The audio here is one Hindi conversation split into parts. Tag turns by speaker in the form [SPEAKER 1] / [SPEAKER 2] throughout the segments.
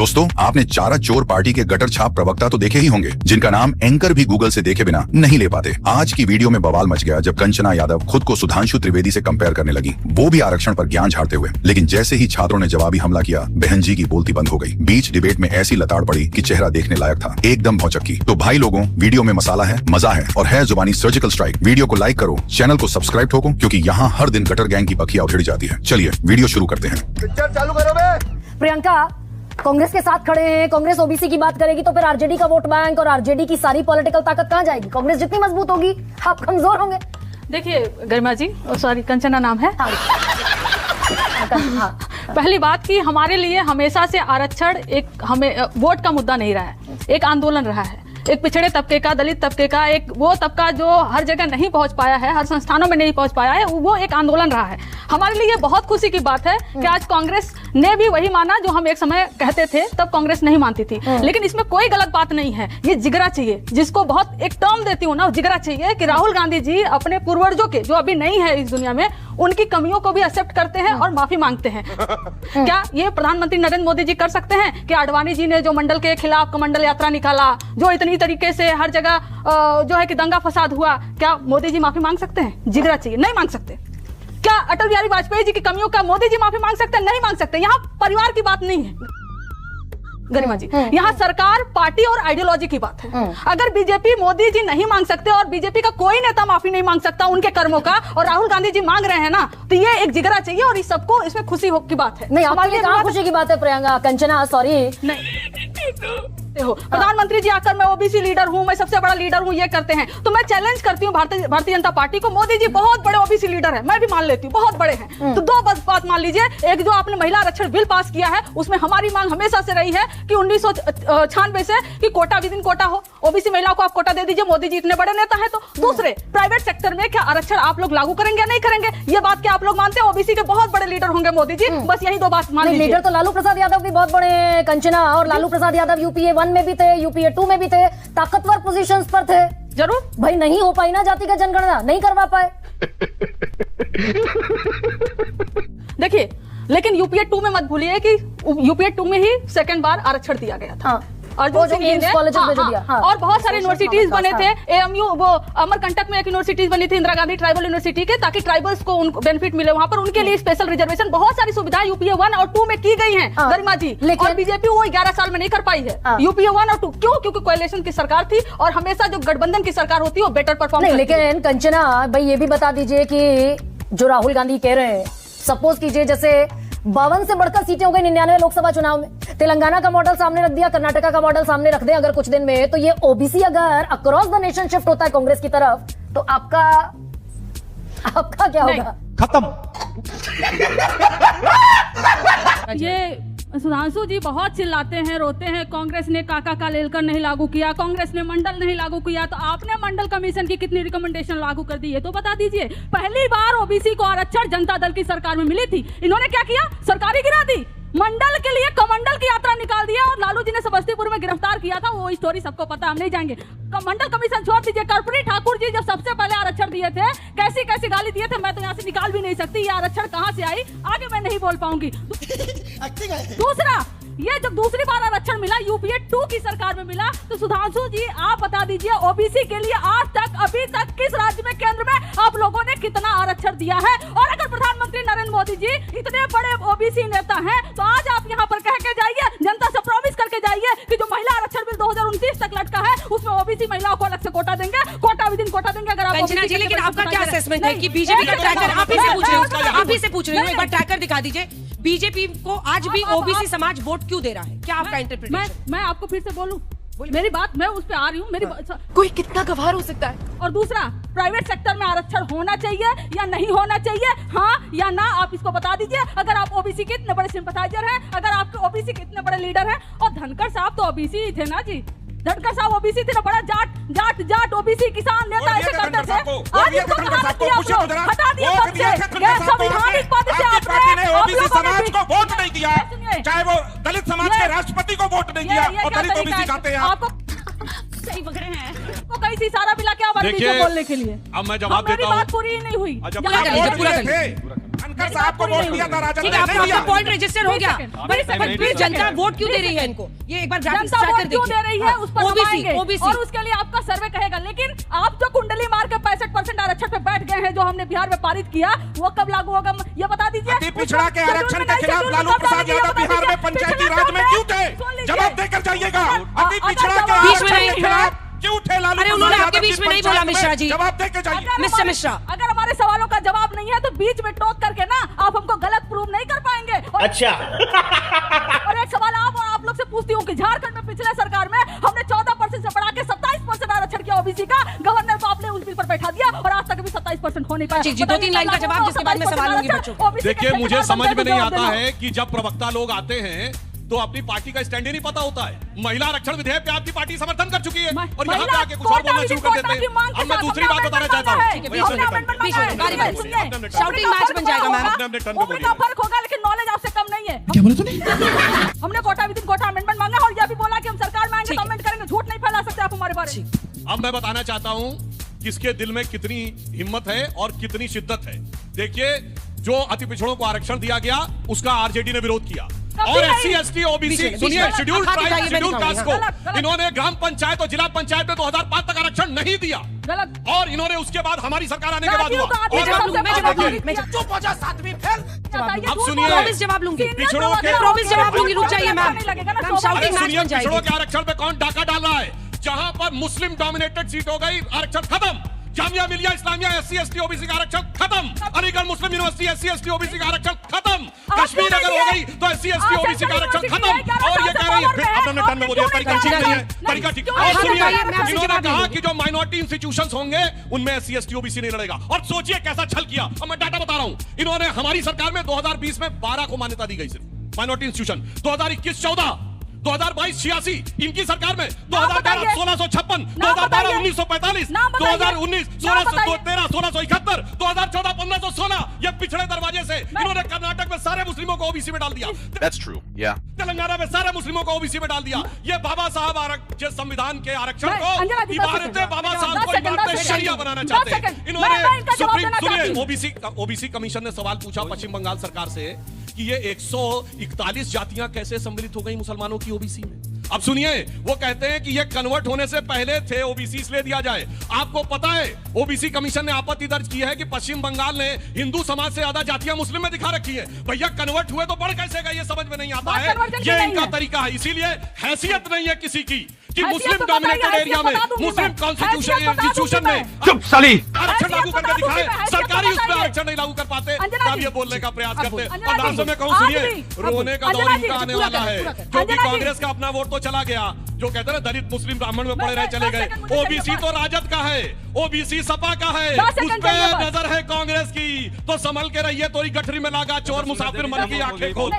[SPEAKER 1] दोस्तों, आपने चारा चोर पार्टी के गटर छाप प्रवक्ता तो देखे ही होंगे, जिनका नाम एंकर भी गूगल से देखे बिना नहीं ले पाते। आज की वीडियो में बवाल मच गया जब कंचना यादव खुद को सुधांशु त्रिवेदी से कंपेयर करने लगी, वो भी आरक्षण पर ज्ञान झाड़ते हुए। लेकिन जैसे ही छात्रों ने जवाबी हमला किया, बहन जी की बोलती बंद हो गई। बीच डिबेट में ऐसी लताड़ पड़ी कि चेहरा देखने लायक था, एकदम भौचक्की। तो भाई लोगों, वीडियो में मसाला है, मजा है और है जुबानी सर्जिकल स्ट्राइक। वीडियो को लाइक करो, चैनल को सब्सक्राइब ठोको, क्योंकि यहाँ हर दिन गटर गैंग की बखिया उधेड़ी जाती है। चलिए वीडियो शुरू करते हैं।
[SPEAKER 2] पिक्चर चालू करो बे।
[SPEAKER 3] प्रियंका कांग्रेस के साथ खड़े हैं, कांग्रेस ओबीसी की बात करेगी तो फिर आरजेडी का वोट बैंक और आरजेडी की सारी पॉलिटिकल ताकत कहां जाएगी? कांग्रेस जितनी मजबूत होगी आप कमजोर होंगे।
[SPEAKER 4] देखिए गरिमा जी, सॉरी कंचना नाम है।
[SPEAKER 3] हाँ।
[SPEAKER 4] पहली बात कि हमारे लिए हमेशा से आरक्षण एक हमें वोट का मुद्दा नहीं रहा है, एक आंदोलन रहा है। एक पिछड़े तबके का, दलित तबके का, एक वो तबका जो हर जगह नहीं पहुंच पाया है, हर संस्थानों में नहीं पहुंच पाया है, वो एक आंदोलन रहा है। हमारे लिए बहुत खुशी की बात है कि आज कांग्रेस ने भी वही माना जो हम एक समय कहते थे, तब कांग्रेस नहीं मानती थी। लेकिन इसमें कोई गलत बात नहीं है, ये जिगरा चाहिए, जिसको बहुत एक टर्म देती हूँ ना, जिगरा चाहिए कि राहुल गांधी जी अपने पूर्वजों के, जो अभी नहीं है इस दुनिया में, उनकी कमियों को भी एक्सेप्ट करते हैं और माफी मांगते हैं। क्या ये प्रधानमंत्री नरेंद्र मोदी जी कर सकते हैं कि आडवाणी जी ने जो मंडल के खिलाफ कमंडल यात्रा निकाला, जो इतनी तरीके से हर जगह जो है कि दंगा फसाद हुआ, क्या मोदी जी माफी मांग सकते हैं? जिगरा चाहिए, नहीं मांग सकते। क्या अटल बिहारी वाजपेयी जी की कमियों का मोदी जी माफी मांग सकते हैं? नहीं मांग सकते। यहाँ परिवार की बात नहीं है गरिमा जी, यहाँ सरकार, पार्टी और आइडियोलॉजी की बात है। अगर बीजेपी, मोदी जी नहीं मांग सकते और बीजेपी का कोई नेता माफी नहीं मांग सकता उनके कर्मों का, और राहुल गांधी जी मांग रहे हैं ना, तो ये एक जिगरा चाहिए और इस सबको इसमें खुशी की बात है।
[SPEAKER 3] नहीं, हमारे लिए कहाँ खुशी की बात है प्रियंका? कंचना सॉरी
[SPEAKER 4] हो, प्रधानमंत्री जी आकर मैं ओबीसी लीडर हूं, मैं सबसे बड़ा लीडर हूं, ये करते हैं, तो मैं चैलेंज करती हूँ भारतीय जनता पार्टी को। मोदी जी बहुत बड़े ओबीसी लीडर है, मैं भी मान लेती हूँ, बहुत बड़े हैं। तो दो बात मान लीजिए, एक जो आपने महिला आरक्षण बिल पास किया है, उसमें हमारी मांग हमेशा से रही है कि 1996 से कि कोटा विद इन कोटा हो, ओबीसी महिलाओं को आप कोटा दे दीजिए, मोदी जी इतने बड़े नेता है तो। दूसरे, प्राइवेट सेक्टर में क्या आरक्षण आप लोग लागू करेंगे या नहीं करेंगे, ये बात क्या आप लोग मानते हैं? ओबीसी के बहुत बड़े लीडर होंगे मोदी जी, बस यही दो बात मान लीजिए।
[SPEAKER 3] लीडर तो लालू प्रसाद यादव भी बहुत बड़े हैं कंचना, और लालू प्रसाद यादव यूपीए 1 में भी थे, यूपीए 2 में भी थे, ताकतवर पोजीशंस पर थे।
[SPEAKER 4] जरूर
[SPEAKER 3] भाई, नहीं हो पाई ना जातिगत जनगणना, नहीं करवा पाए।
[SPEAKER 4] देखिए, लेकिन यूपीए 2 में मत भूलिए कि यूपीए 2 में ही सेकंड बार आरक्षण दिया गया था।
[SPEAKER 3] वो जो एम्स कॉलेज में जो दिया,
[SPEAKER 4] और बहुत सारे यूनिवर्सिटीज बने थे, एएमयू, वो अमरकंटक में एक यूनिवर्सिटीज बनी थी, इंदिरा गांधी ट्राइबल यूनिवर्सिटी के, ताकि ट्राइबल्स को बेनिफिट मिले, वहां पर उनके लिए स्पेशल रिजर्वेशन, बहुत सारी सुविधाएं यूपीए 1 और 2 में की गई हैं गरिमा जी। और बीजेपी वो 11 साल में नहीं कर पाई है यूपीए 1 और 2। क्यों? क्योंकि कोएलिशन की सरकार थी और हमेशा जो गठबंधन की सरकार होती है वो बेटर परफॉर्म।
[SPEAKER 3] लेकिन कंचना भाई, ये भी बता दीजिए कि जो राहुल गांधी कह रहे हैं, सपोज कीजिए जैसे 52 से बढ़कर सीटें हो गई 99 लोकसभा चुनाव में, तेलंगाना का मॉडल सामने रख दिया, कर्नाटका का मॉडल सामने रख दें अगर कुछ दिन में, तो ये ओबीसी अगर अक्रॉस द नेशन शिफ्ट होता है कांग्रेस की तरफ, तो आपका क्या होगा?
[SPEAKER 2] खत्म।
[SPEAKER 4] ये सुधांशु जी बहुत चिल्लाते हैं, रोते हैं, कांग्रेस ने काका का लेकर नहीं लागू किया, कांग्रेस ने मंडल नहीं लागू किया, तो आपने मंडल कमीशन की कितनी रिकमेंडेशन लागू कर दी है तो बता दीजिए। पहली बार ओबीसी को आरक्षण जनता दल की सरकार में मिली थी, इन्होंने क्या किया? सरकारी गिरा दी, मंडल के लिए कमंडल की यात्रा निकाल दिया, और लालू जी ने समस्तीपुर में गिरफ्तार किया था, वो स्टोरी सबको पता, हम नहीं जाएंगे। मंडल कमीशन छोड़ दीजिए, कर्पूरी ठाकुर जी जब सबसे पहले आरक्षण दिए थे, कैसी कैसी गाली दिए थे, मैं तो यहाँ से निकाल भी नहीं सकती, ये आरक्षण कहाँ से आई आगे मैं नहीं बोल पाऊंगी। दूसरा, ये जब दूसरी बार आरक्षण मिला, यूपीए 2 की सरकार में मिला, तो सुधांशु जी आप बता दीजिए, ओबीसी के लिए आज तक, अभी तक किस राज्य में, केंद्र में आप लोगों ने कितना आरक्षण दिया है? और अगर प्रधानमंत्री नरेंद्र मोदी जी इतने बड़े ओबीसी नेता हैं, तो आज आप यहाँ पर कह के जाइए, जनता से प्रॉमिस करके जाइए कि जो महिला आरक्षण बिल 2029 तक लटका है, उसमें ओबीसी महिलाओं को अलग से कोटा देंगे, कोटा विद इन कोटा देंगे। अगर आप
[SPEAKER 5] कंचना जी, लेकिन आपका क्या असेसमेंट है कि बीजेपी का ट्रैकर, आप ही से पूछ रही हूँ, एक बार ट्रैकर दिखा दीजिए, बीजेपी को आज भी ओबीसी समाज वोट क्यों दे रहा है? क्या आपका इंटरप्रिटेशन?
[SPEAKER 4] मैं आपको फिर से बोलूं, मेरी बात, मैं उस पे आ रही हूँ, मेरी
[SPEAKER 5] कोई कितना गवार हो सकता है?
[SPEAKER 4] और दूसरा, प्राइवेट सेक्टर में आरक्षण होना चाहिए या नहीं होना चाहिए, हाँ या ना, आप इसको बता दीजिए। अगर आप ओबीसी के इतने बड़े सिंपथाइजर हैं, अगर आपके ओबीसी के इतने बड़े लीडर हैं, और धनखड़ साहब तो ओबीसी ही थे ना जी, धनखड़ साहब ओबीसी थे ना, बड़ा जाट ओबीसी किसान नेता ऐसे करते थे। आज इसको हटा दिया पद से, ये संवैधानिक पद से आपने
[SPEAKER 2] ओबीसी समाज को वोट नहीं दिया, चाहे वो दलित समाज के राष्ट्रपति को वोट नहीं दिया, और दलित ओबीसी कहते हैं
[SPEAKER 4] आपको सही पकड़े हैं, तो कहीं से इशारा मिला क्या बात बोलने के लिए?
[SPEAKER 2] अब मैं जवाब देता हूं,
[SPEAKER 4] बात पूरी नहीं हुई।
[SPEAKER 2] धनखड़ साहब को वोट दिया था, राजद
[SPEAKER 5] ठीक
[SPEAKER 2] ने
[SPEAKER 5] है,
[SPEAKER 2] नहीं दिया।
[SPEAKER 5] आपका पॉइंट रजिस्टर हो गया। बट फिर जनता वोट क्यों दे रही है इनको? ये एक बार ग्राफिक्स
[SPEAKER 4] जनता
[SPEAKER 5] चेक
[SPEAKER 4] वोट
[SPEAKER 5] कर
[SPEAKER 4] क्यों दे रही है उस पर
[SPEAKER 5] ओबीसी
[SPEAKER 4] दबाएंगे।
[SPEAKER 5] ओबीसी
[SPEAKER 4] और उसके लिए आपका सर्वे कहेगा। लेकिन आप जो कुंडली मार के 65% आरक्षण पे बैठ गए हैं, जो हमने बिहार में पारित किया, वो कब लागू होगा ये बता दीजिए।
[SPEAKER 2] अति पिछड़ा के आरक्षण के खिलाफ लालू प्रसाद यादव बिहार में पंचायती राज में क्यों थे? जवाब देकर जाइएगा। अति पिछड़ा के
[SPEAKER 5] बीच में
[SPEAKER 2] आरक्षण
[SPEAKER 5] नहीं
[SPEAKER 2] के खिलाफ क्यों थे लालू
[SPEAKER 5] अरे
[SPEAKER 2] प्रसाद
[SPEAKER 5] उन्होंने
[SPEAKER 2] यादव
[SPEAKER 5] आपके
[SPEAKER 2] की
[SPEAKER 5] बीच में नहीं
[SPEAKER 2] पंचायत
[SPEAKER 5] बोला, मिश्रा जी।
[SPEAKER 2] जवाब देकर जाइए।
[SPEAKER 5] मिस्टर मिश्रा,
[SPEAKER 4] अगर हमारे सवालों का जवाब नहीं है तो बीच में टोक करके ना आप हमको गलत प्रूव नहीं कर पाएंगे।
[SPEAKER 6] अच्छा
[SPEAKER 4] और एक सवाल आप लोग से पूछती हूँ कि झारखंड में पिछले सरकार में हमने 14% से बढ़ा के 27% आरक्षण किया ओबीसी का। गवर्नर को आपने उस बिल पर बैठा दिया और आज तक भी 27% हो नहीं पाया।
[SPEAKER 5] जी, 2-3 लाइन का जवाब, जिसके बाद मैं सवाल लूंगी बच्चों को।
[SPEAKER 7] देखिए, मुझे समझ में नहीं आता है कि जब प्रवक्ता लोग आते हैं तो अपनी पार्टी का स्टैंड ही नहीं पता होता है। महिला आरक्षण विधेयक पे आपकी पार्टी समर्थन कर चुकी है और यहाँ पे आके कुछ और बोलना शुरू कर देते हैं। अब मैं दूसरी बात बताना चाहता हूँ।
[SPEAKER 5] शाउटिंग मैच बन जाएगा मैम।
[SPEAKER 7] अपने टर्न पे बोलिए।
[SPEAKER 4] का फर्क होगा, लेकिन नॉलेज आपसे कम नहीं है। क्या बोले तूने? हमने quota within quota amendment मांगा और ये भी बोला कि हम सरकार में आएंगे तो अमेंड करेंगे। झूठ नहीं फैला सकते आप हमारे बारे में।
[SPEAKER 7] अब मैं बताना चाहता हूं किसके दिल में कितनी हिम्मत है और कितनी शिद्दत है। देखिए, जो अति पिछड़ों को आरक्षण दिया गया उसका आरजेडी ने विरोध किया और एससी एसटी ओबीसी सुनिए शेड्यूल्ड ट्राइब शेड्यूल्ड कास्ट को इन्होंने ग्राम पंचायत और जिला पंचायत में 2005 तक आरक्षण नहीं दिया
[SPEAKER 4] गलत।
[SPEAKER 7] और इन्होंने उसके बाद हमारी सरकार आने के बाद हुआ। अब सुनिए,
[SPEAKER 5] प्रॉमिस जवाब लूंगी।
[SPEAKER 7] पिछड़ों के
[SPEAKER 5] प्रॉमिस जवाब लूंगी। रुक जाइए मैम। मैम शाउटिंग मैच
[SPEAKER 7] सुनिए,
[SPEAKER 5] बन जाएगी।
[SPEAKER 7] पिछड़ों के आरक्षण पे कौन डाका डाल रहा है? जहां पर मुस्लिम डोमिनेटेड सीट हो गई, आरक्षण खत्म। Jamia Millia Islamia SC ST OBC का आरक्षण खत्म। अलीगढ़ मुस्लिम यूनिवर्सिटी एससी एसटी ओबीसी का आरक्षण खत्म। कश्मीर अगर हो गई तो एससी एसटी ओबीसी का आरक्षण खत्म। और ये कह रही है, अपने टर्न में बोलिए, तरीका ठीक नहीं है, तरीका ठीक। और सुनिए, इन्होंने कहा कि जो माइनॉरिटी इंस्टीट्यूशंस होंगे उनमें एससी एसटी ओबीसी नहीं लड़ेगा। और सोचिए कैसा छल किया। अब मैं डाटा बता रहा हूं। इन्होंने हमारी सरकार में 2020 में 12 को मान्यता दी गई सिर्फ माइनॉरिटी इंस्टीट्यूशन, 2021 14, 2022 86, इनकी सरकार में 2011 1656, 2012 1945, 2019 1613, 1671, 2014 1516। ये पिछड़े दरवाजे से इन्होंने कर्नाटक में सारे मुस्लिमों को ओबीसी में डाल दिया।
[SPEAKER 1] That's true. Yeah.
[SPEAKER 7] तेलंगाना में सारे मुस्लिमों को ओबीसी में डाल दिया। ये बाबा साहब आरक्षण संविधान के आरक्षण को इबारत बाबा साहब को इबारत शरिया बनाना चाहते हैं। इन्होंने सुनिए, ओबीसी कमीशन ने सवाल पूछा पश्चिम बंगाल सरकार से कि ये 141 जातियां कैसे सम्मिलित हो गई मुसलमानों की ओबीसी में। अब सुनिए, वो कहते हैं कि ये कन्वर्ट होने से पहले थे, ओबीसी इसलिए दिया जाए। आपको पता है ओबीसी कमीशन ने आपत्ति दर्ज की है कि पश्चिम बंगाल ने हिंदू समाज से ज्यादा जातियां मुस्लिम में दिखा रखी है। भैया कन्वर्ट हुए तो बढ़ कैसे गए, ये समझ में नहीं आता है। ये इनका तरीका है। इसीलिए हैसियत नहीं है किसी की कि मुस्लिम डोमिनेटेड एरिया में मुस्लिम कॉन्स्टिट्यूशन इंस्टीट्यूशन में
[SPEAKER 6] चुप साली
[SPEAKER 7] आरक्षण लागू करके दिखाए। सरकारी उस पर आरक्षण नहीं लागू कर पाते, तब ये बोलने का प्रयास करते हैं। और लास्ट में कहूं, सुनिए, रोने का दौर इनका आने वाला है क्योंकि कांग्रेस का अपना वोट तो चला गया। जो कहते हैं ना, दलित मुस्लिम ब्राह्मण में पड़े रहे चले गए। ओबीसी तो राजद का है, ओबीसी सपा का है, उस पे नजर है कांग्रेस की। तो संभल के रहिए, तोरी गठरी में लागा चोर मुसाफिर मन की आंखें खोल।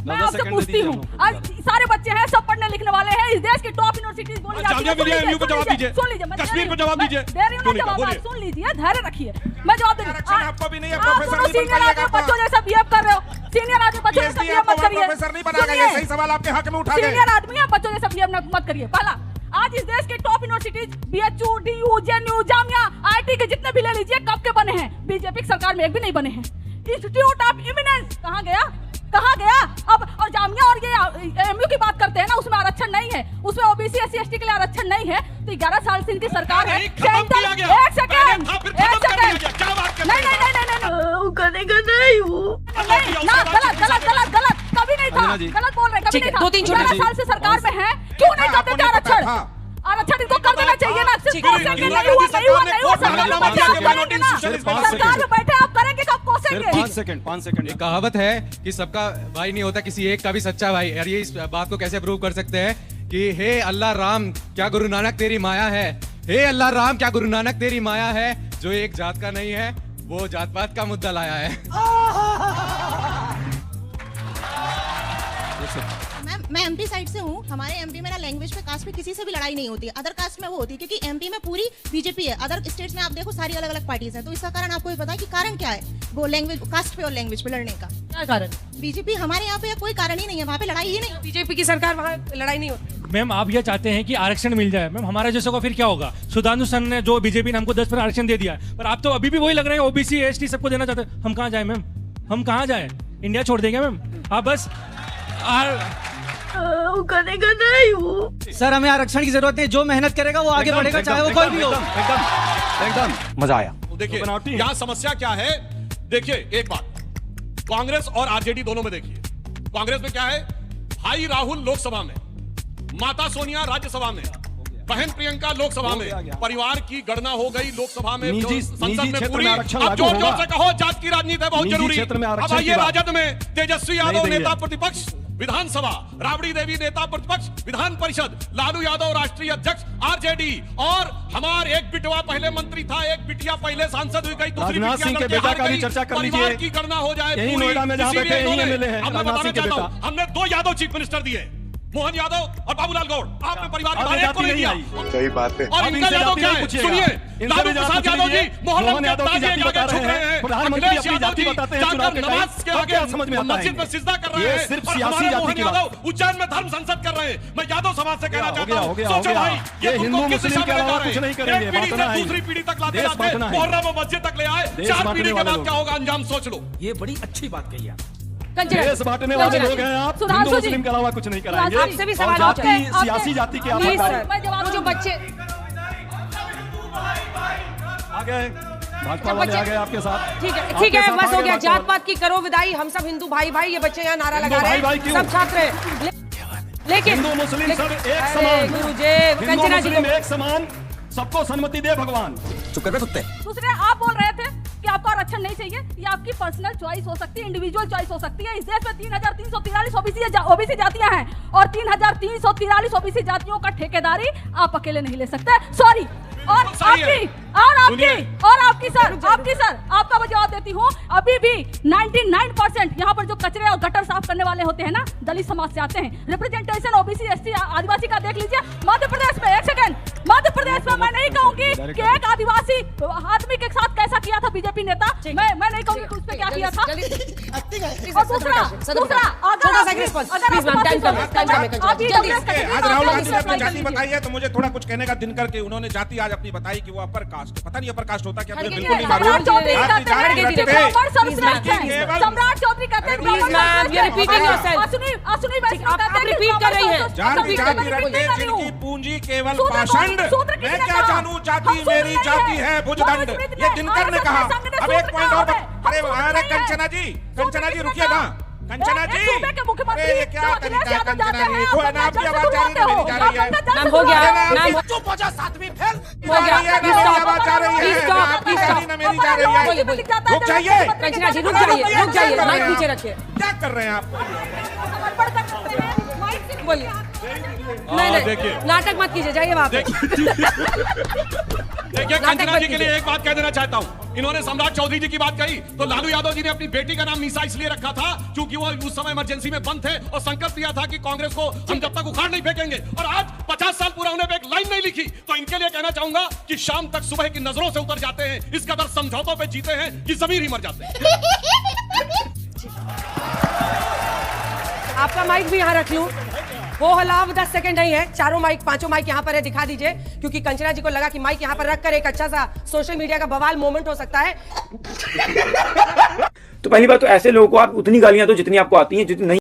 [SPEAKER 4] मैं आपसे पूछती हूँ, आज सारे बच्चे हैं, सब पढ़ने लिखने वाले हैं, इस देश की टॉप यूनिवर्सिटीज बोली जाती है।
[SPEAKER 7] जामिया मिलिया एमयू को जवाब दीजिए,
[SPEAKER 4] सुन लीजिए,
[SPEAKER 7] कश्मीर को जवाब दीजिए।
[SPEAKER 4] सुन लीजिए, धैर्य रखिए, मैं जवाब दे रही
[SPEAKER 2] आरक्षण आपको भी नहीं है,
[SPEAKER 4] हूँ।
[SPEAKER 2] प्रोफेसर नहीं बन
[SPEAKER 4] सीनियर आदमी
[SPEAKER 2] पाइएगा।
[SPEAKER 4] बच्चों जैसा बिहेव कर रहे हो, सीनियर आदमी बच्चों जैसा बिहेव मत करिए।
[SPEAKER 2] प्रोफेसर नहीं बना गए, सही सवाल आपके हक में उठा गए।
[SPEAKER 4] सीनियर आदमी है, बच्चों जैसा बिहेव मत करिए। पहला, आज इस देश के top universities BHU, DU, JNU, Jamia, IIT के जितने भी ले लीजिए, कब के बने हैं? बीजेपी की सरकार में एक भी नहीं बने हैं। इंस्टीट्यूट ऑफ इमिनेंस कहाँ गया? अब और जामिया और ये एमयू की बात करते हैं ना, उसमें आरक्षण नहीं है, उसमें ओबीसी एससी एसटी के लिए आरक्षण नहीं है। तो 11 साल से इनकी सरकार है। एक सेकंड, नहीं गलत कभी नहीं था, गलत बोल रहे, कभी नहीं था। 11 साल से सरकार में है, क्यों नहीं करते थे आरक्षण? आरक्षण इनको कर देना चाहिए ना। सरकार में बैठे आप करेंगे कब? कोसेंगे।
[SPEAKER 8] 5 सेकंड। एक कहावत है कि सबका भाई नहीं होता, किसी एक का भी सच्चा भाई। और ये इस बात को कैसे प्रूव कर सकते हैं कि हे अल्लाह राम क्या गुरु नानक तेरी माया है, हे अल्लाह राम क्या गुरु नानक तेरी माया है। जो एक जात का नहीं है वो जात पात का मुद्दा लाया है।
[SPEAKER 9] मैं एमपी साइड से हूँ। हमारे एमपी में ना लैंग्वेज पे, कास्ट पे किसी से भी लड़ाई नहीं होती है। अदर कास्ट में वो होती है क्योंकि एमपी में पूरी बीजेपी है। अदर स्टेट्स में आप देखो सारी अलग अलग पार्टीज हैं। तो इसका कारण आपको भी पता है कि कारण क्या है वो लैंग्वेज कास्ट पे और लैंग्वेज पे लड़ने का।
[SPEAKER 5] क्या कारण?
[SPEAKER 9] बीजेपी हमारे यहाँ पे कोई कारण ही नहीं है, वहाँ पे लड़ाई ही नहीं।
[SPEAKER 5] बीजेपी की सरकार वहाँ लड़ाई नहीं होती।
[SPEAKER 6] मैम आप ये चाहते हैं कि आरक्षण मिल जाए, मैम हमारा जैसे को फिर क्या होगा? सुधांशु सन ने जो बीजेपी ने हमको 10% आरक्षण दे दिया है, पर आप तो अभी भी वही लग रहे हैं ओबीसी एसटी सबको देना चाहते हैं। हम कहाँ जाए मैम, हम कहाँ जाए? इंडिया छोड़ देंगे मैम आप? बस
[SPEAKER 10] सर हमें आरक्षण की जरूरत नहीं, जो मेहनत करेगा वो आगे बढ़ेगा, चाहे वो कोई भी हो।
[SPEAKER 7] एकदम मजा आया। देखिए यहाँ समस्या क्या है, देखिए एक बात, कांग्रेस और आरजेडी दोनों में देखिए, कांग्रेस में क्या है, भाई राहुल लोकसभा में, माता सोनिया राज्यसभा में, बहन प्रियंका लोकसभा में, परिवार की गणना हो गई लोकसभा में, संसद में पूरी। अब जोर जोर से कहो, जात की राजनीति है बहुत जरूरी। अब आइए राजद में, तेजस्वी यादव नेता प्रतिपक्ष विधानसभा, राबड़ी देवी नेता प्रतिपक्ष विधान परिषद, लालू यादव राष्ट्रीय अध्यक्ष आरजेडी, और हमारे एक बिटवा पहले मंत्री था, एक बिटिया पहले सांसद हुई गई, दूसरी परिवार की गणना हो जाए पूरी। अब मैं बताना चाहता हूं, हमने 2 यादव चीफ मिनिस्टर दिए, मोहन यादव और बाबूलाल गौड़। आपने परिवार के को नहीं दिया।
[SPEAKER 1] सही बात है।
[SPEAKER 7] और इनका यादव क्या है? सुनिए, लालू प्रसाद यादव जी मोहन यादव की जाति बता रहे हैं, प्रधानमंत्री अपनी जाति बताते हैं, चुनाव के नमाज के आगे समझ में आता है, मस्जिद में सिजदा कर रहे हैं, सिर्फ सियासी जाति की बात। उज्जैन में धर्म संसद कर रहे हैं। मैं यादव समाज से कहना चाहता हूं, सोचो भाई, ये हिंदू मुस्लिम के अलावा कुछ नहीं करेंगे, एक पीढ़ी से दूसरी पीढ़ी तक लाते लाते मोहर्रम और मस्जिद तक ले आए, 4 पीढ़ी के बाद क्या होगा अंजाम सोच लो।
[SPEAKER 10] ये बड़ी अच्छी बात कही आप।
[SPEAKER 9] देश बांटने वाले लोग हैं आप, हिंदू मुस्लिम के अलावा कुछ नहीं कराएंगे।
[SPEAKER 5] आपसे भी सवाल हो जाए,
[SPEAKER 9] सियासी जाति के आप
[SPEAKER 5] जो बच्चे
[SPEAKER 9] आ गए, भाजपा वाले आ गए आपके साथ।
[SPEAKER 5] ठीक है बस हो गया, जात पात की करो विदाई, हम सब हिंदू भाई भाई, ये बच्चे यहाँ नारा लगा रहे हैं, सब छात्र हैं, लेकिन
[SPEAKER 9] हिंदू मुस्लिम सब एक समान,
[SPEAKER 5] गुरुजी कंचना जी
[SPEAKER 9] एक समान, सबको सन्मति दे भगवान।
[SPEAKER 10] चुप कर बे कुत्ते।
[SPEAKER 4] दूसरे आप बोल रहे थे कि आपको आरक्षण नहीं चाहिए, ये आपकी पर्सनल चॉइस हो सकती है, इंडिविजुअल चॉइस हो सकती है। इस देश में 3343 ओबीसी जातियां हैं और 3343 ओबीसी जातियों का ठेकेदारी आप अकेले नहीं ले सकते। सॉरी। और आपकी सर आपका मैं जवाब देती हूँ, अभी भी 99% यहाँ पर जो कचरे और गटर साफ करने वाले होते हैं ना, दलित समाज से आते हैं। रिप्रेजेंटेशन ओबीसी एसटी आदिवासी का देख लीजिए। मध्य प्रदेश में, एक सेकंड, मध्य प्रदेश में मैं नहीं कहूंगी कि एक आदिवासी आदमी के साथ कैसा किया था बीजेपी नेता, मैं नहीं कहूंगी उस पे क्या किया था। और दूसरा
[SPEAKER 2] आज राहुल गांधी ने अपनी जाति बताई है, तो मुझे थोड़ा कुछ कहने का दिन करके उन्होंने जाति आज अपनी बताई कि वो अपर कास्ट, पता नहीं अपर कास्ट होता क्या, मुझे बिल्कुल नहीं मालूम।
[SPEAKER 4] सम्राट चौधरी कहते हैं
[SPEAKER 5] please ma'am, you repeating yourself, repeat कर रही हैं।
[SPEAKER 2] जाति रखते जिनकी पूंजी केवल पाषंड, मैं क्या जानूं जाति मेरी जाति है भुजदंड, ये दिनकर ने कहा। अब एक पॉइंट और, अरे कंचना जी रुकिए ना, कंचना जी, अरे ये क्या तरीका है कंचना जी, वो ना आपकी आवाज जा रही है, मेरी जा रही है।
[SPEAKER 5] मैम हो गया, मैम
[SPEAKER 2] चुप हो जा, 7वीं फेल
[SPEAKER 5] हो गया,
[SPEAKER 2] मेरी आवाज जा रही है, ना मेरी जा रही है। रुक जाइए
[SPEAKER 5] कंचना जी, रुक जाइए, माइक नीचे रखिए।
[SPEAKER 2] क्या कर रहे हैं आप?
[SPEAKER 5] बोलिए। नहीं, नाटक मत कीजिए, जाइए वहाँ पे।
[SPEAKER 7] देखिए कंचना जी के लिए एक बात कह देना चाहता हूं, इन्होंने सम्राट चौधरी जी की बात कही, तो लालू यादव जी ने अपनी बेटी का नाम मीसा इसलिए रखा था क्योंकि वो उस समय इमरजेंसी में बंद थे और संकल्प लिया था कि कांग्रेस को हम जब तक उखाड़ नहीं फेंकेंगे। और आज 50 साल पूरा होने पे एक लाइन नहीं लिखी, तो इनके लिए कहना चाहूंगा कि शाम तक सुबह की नजरों से उतर जाते हैं, इस कदर समझौतों पे जीते हैं कि जमीर ही मर जाते हैं।
[SPEAKER 5] आपका माइक भी यहाँ रख लूं, वो हलाव 10 सेकंड नहीं है, चारों माइक 5 माइक यहाँ पर है, दिखा दीजिए, क्योंकि कंचना जी को लगा कि माइक यहाँ पर रखकर एक अच्छा सा सोशल मीडिया का बवाल मोमेंट हो सकता है।
[SPEAKER 11] तो पहली बात तो ऐसे लोगों को आप उतनी गालियां दो जितनी आपको आती हैं, जितनी नहीं